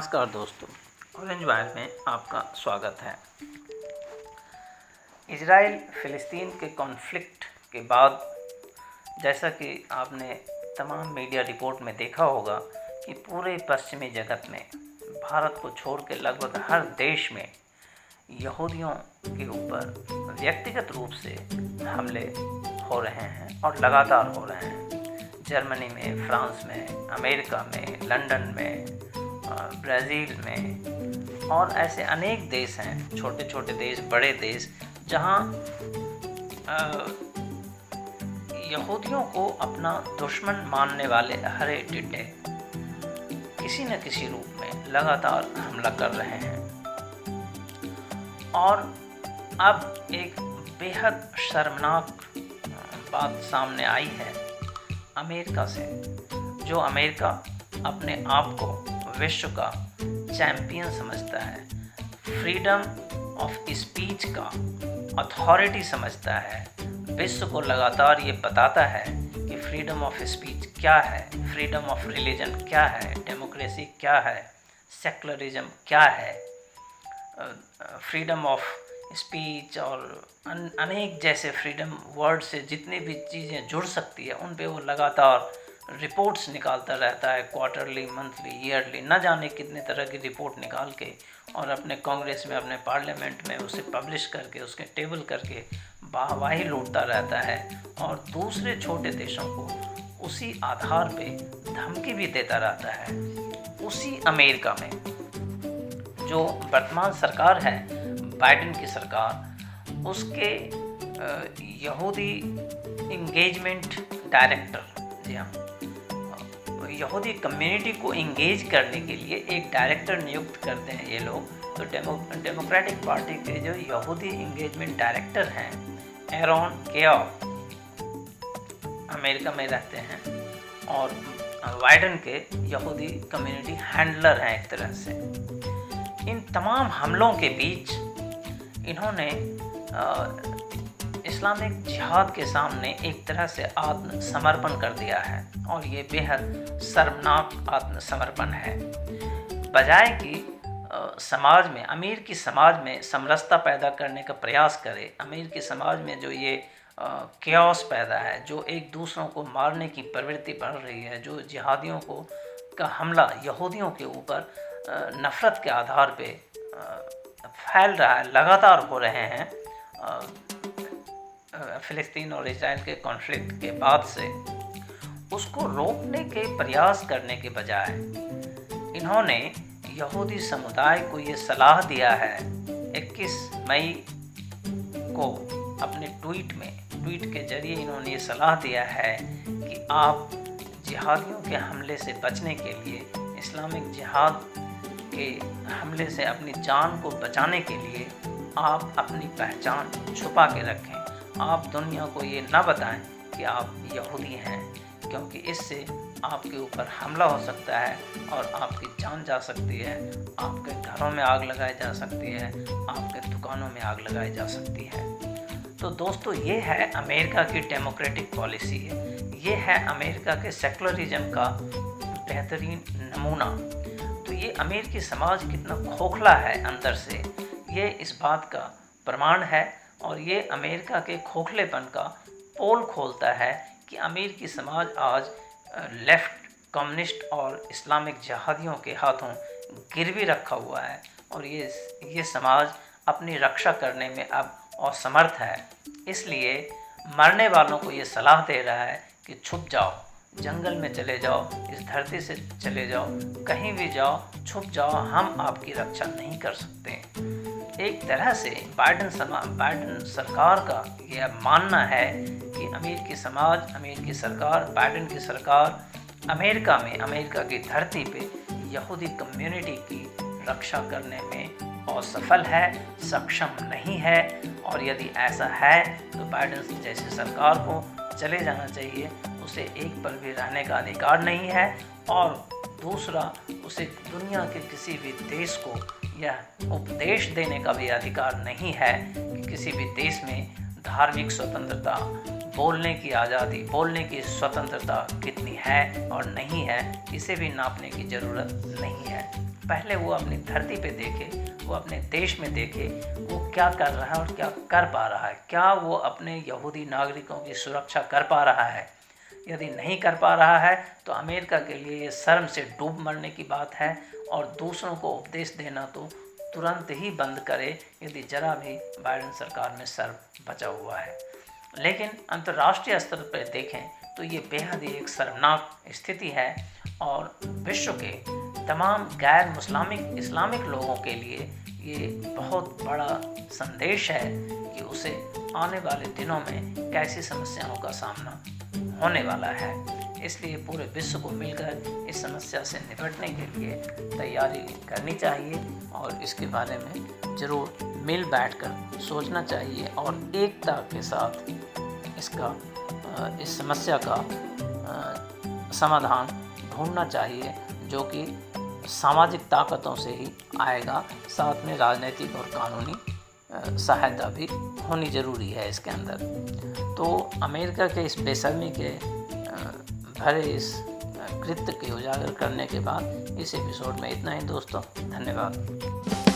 नमस्कार दोस्तों, orange wire में आपका स्वागत है। इजराइल फ़िलिस्तीन के कॉन्फ्लिक्ट के बाद जैसा कि आपने तमाम मीडिया रिपोर्ट में देखा होगा कि पूरे पश्चिमी जगत में भारत को छोड़ के लगभग हर देश में यहूदियों के ऊपर व्यक्तिगत रूप से हमले हो रहे हैं और लगातार हो रहे हैं। जर्मनी में, फ्रांस में, अमेरिका में, लंदन में, ब्राज़ील में और ऐसे अनेक देश हैं, छोटे छोटे देश, बड़े देश, जहां यहूदियों को अपना दुश्मन मानने वाले हरे टिड्डे किसी न किसी रूप में लगातार हमला कर रहे हैं। और अब एक बेहद शर्मनाक बात सामने आई है अमेरिका से, जो अमेरिका अपने आप को विश्व का चैंपियन समझता है, फ्रीडम ऑफ स्पीच का अथॉरिटी समझता है, विश्व को लगातार ये बताता है कि फ्रीडम ऑफ स्पीच क्या है, फ्रीडम ऑफ रिलीजन क्या है, डेमोक्रेसी क्या है, सेक्युलरिज्म क्या है, फ्रीडम ऑफ स्पीच और अनेक जैसे फ्रीडम वर्ड से जितनी भी चीज़ें जुड़ सकती है उन पे वो लगातार रिपोर्ट्स निकालता रहता है, क्वार्टरली, मंथली, ईयरली, न जाने कितने तरह की रिपोर्ट निकाल के और अपने कांग्रेस में, अपने पार्लियामेंट में उसे पब्लिश करके, उसके टेबल करके वाहवाही लूटता रहता है और दूसरे छोटे देशों को उसी आधार पे धमकी भी देता रहता है। उसी अमेरिका में जो वर्तमान सरकार है, बाइडेन की सरकार, उसके यहूदी इंगेजमेंट डायरेक्टर, जी हाँ, यहूदी कम्युनिटी को इंगेज करने के लिए एक डायरेक्टर नियुक्त करते हैं ये लोग। तो डेमोक्रेटिक पार्टी के जो यहूदी इंगेजमेंट डायरेक्टर हैं, एरोन केओप, अमेरिका में रहते हैं और बाइडेन के यहूदी कम्युनिटी हैंडलर हैं एक तरह से। इन तमाम हमलों के बीच इन्होंने इस्लामिक जिहाद के सामने एक तरह से आत्मसमर्पण कर दिया है और ये बेहद शर्मनाक आत्मसमर्पण है। बजाय कि समाज में, अमेरिकी समाज में समरसता पैदा करने का प्रयास करे, अमेरिकी समाज में जो ये केओस पैदा है, जो एक दूसरों को मारने की प्रवृत्ति बढ़ रही है, जो जिहादियों का हमला यहूदियों के ऊपर नफ़रत के आधार पे फैल रहा है, लगातार हो रहे हैं फ़िलिस्तीन और इजराइल के कॉन्फ्लिक्ट के बाद से, उसको रोकने के प्रयास करने के बजाय इन्होंने यहूदी समुदाय को ये सलाह दिया है 21 मई को अपने ट्वीट के जरिए इन्होंने ये सलाह दिया है कि आप जिहादियों के हमले से बचने के लिए, इस्लामिक जिहाद के हमले से अपनी जान को बचाने के लिए आप अपनी पहचान छुपा के रखें। आप दुनिया को ये ना बताएं कि आप यहूदी हैं, क्योंकि इससे आपके ऊपर हमला हो सकता है और आपकी जान जा सकती है, आपके घरों में आग लगाई जा सकती है, आपके दुकानों में आग लगाई जा सकती है। तो दोस्तों, ये है अमेरिका की डेमोक्रेटिक पॉलिसी है, ये है अमेरिका के सेक्युलरिज्म का बेहतरीन नमूना। तो ये अमेरिकी समाज कितना खोखला है अंदर से, ये इस बात का प्रमाण है और ये अमेरिका के खोखलेपन का पोल खोलता है कि अमेरिकी समाज आज लेफ़्ट, कम्युनिस्ट और इस्लामिक जिहादियों के हाथों गिरवी रखा हुआ है और ये समाज अपनी रक्षा करने में अब असमर्थ है। इसलिए मरने वालों को ये सलाह दे रहा है कि छुप जाओ, जंगल में चले जाओ, इस धरती से चले जाओ, कहीं भी जाओ, छुप जाओ, हम आपकी रक्षा नहीं कर सकते। एक तरह से बाइडेन सरकार का यह मानना है कि अमेरिकी समाज, अमेरिकी सरकार, बाइडेन की सरकार अमेरिका में, अमेरिका की धरती पे यहूदी कम्युनिटी की रक्षा करने में असफल है, सक्षम नहीं है। और यदि ऐसा है तो बाइडेन जैसी सरकार को चले जाना चाहिए, उसे एक पल भी रहने का अधिकार नहीं है। और दूसरा, उसे दुनिया के किसी भी देश को यह उपदेश देने का भी अधिकार नहीं है कि किसी भी देश में धार्मिक स्वतंत्रता, बोलने की आज़ादी, बोलने की स्वतंत्रता कितनी है और नहीं है, इसे भी नापने की ज़रूरत नहीं है। पहले वो अपनी धरती पे देखे, वो अपने देश में देखे वो क्या कर रहा है और क्या कर पा रहा है। क्या वो अपने यहूदी नागरिकों की सुरक्षा कर पा रहा है? यदि नहीं कर पा रहा है तो अमेरिका के लिए ये शर्म से डूब मरने की बात है। और दूसरों को उपदेश देना तो तुरंत ही बंद करे यदि जरा भी बाइडेन सरकार में सर बचा हुआ है। लेकिन अंतर्राष्ट्रीय स्तर पर देखें तो ये बेहद ही एक शर्मनाक स्थिति है और विश्व के तमाम गैर इस्लामिक लोगों के लिए ये बहुत बड़ा संदेश है कि उसे आने वाले दिनों में कैसी समस्याओं का सामना होने वाला है। इसलिए पूरे विश्व को मिलकर इस समस्या से निपटने के लिए तैयारी करनी चाहिए और इसके बारे में ज़रूर मिल बैठकर सोचना चाहिए और एकता के साथ इस समस्या का समाधान ढूंढना चाहिए, जो कि सामाजिक ताकतों से ही आएगा। साथ में राजनीतिक और कानूनी सहायता भी होनी ज़रूरी है इसके अंदर। तो अमेरिका के इस बेशर्मी के भरे इस कृत्य के उजागर करने के बाद इस एपिसोड में इतना ही दोस्तों। धन्यवाद।